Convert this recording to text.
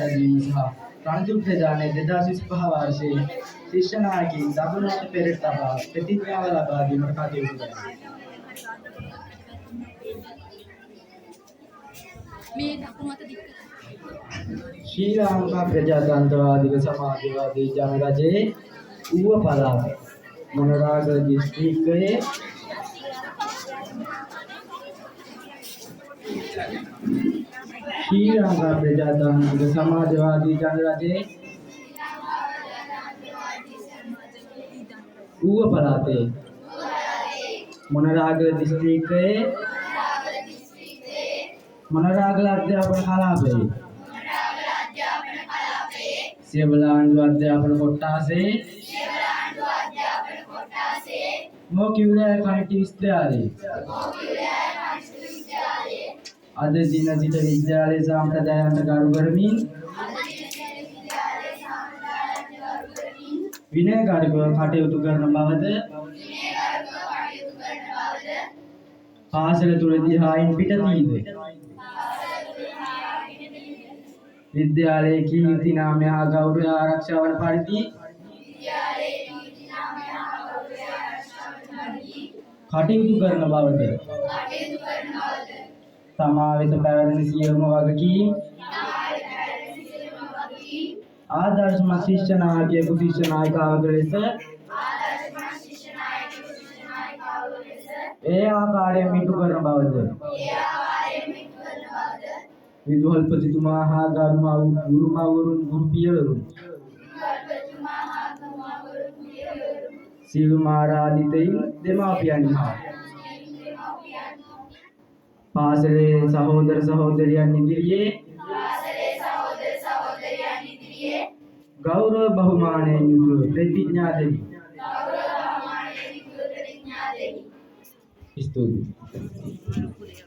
පැවැදීම සහ රණදු ප්‍රදානයේ 2025 වර්ෂයේ ශිෂ්‍ය නායකයින් දකුණට පෙරට තබා ප්‍රතිඥාව ලබා දීමට කටයුතු කරනවා. ශ්‍රී ලංකා ප්‍රජාතන්ත්‍රවාදී සමාජවාදී ජනරජයේ ඌව පළාත මොනරාගල දිස්ත්‍රික්කයේ ශ්‍රී ලංකා ප්‍රජාතන්ත්‍රික සමාජවාදී ජනරජයේ ඌව පළාතේ මොනරාගල දිස්ත්‍රික්කයේ මොනරාගල අධ්‍යාපන කලාපයේ සියවලාන්දු අධ්‍යාපන කොට්ටාසේ මොකියුලෑ කණිටි විද්‍යාලයේ අද දින සිට විද්‍යාලයේ සම්ප්‍රදායන්ට ගරු කරමින් විනයගරුකව කටයුතු කරන බවද පාසල තුලදී හායින් පිටතීද විද්‍යාලයේ කීර්ති නාමය හා ගෞරවය ආරක්ෂා වන පරිදි කටයුතු කරන බවද තමා වෙත පැවැදෙන සියලුම වගකීම් ආදර්ශමත් ශිෂ්‍ය නායකයෙකු ශිෂ්‍ය නායිකාවක ලෙස ඒ ආකාරයෙන් මිටු කරන බවද විදුහල්පතිතුමා හා ගුරුමවරුන් ගුරු පියවරුන් සියලුම ආරාධිතයින් දෙමාපියන් හා පාසලේ සහෝදර සහෝදරියන් ඉදිරියේ ගෞරව බහුමානයෙන් යුතුව ප්‍රතිඥා දෙමි. ස්තුතියි.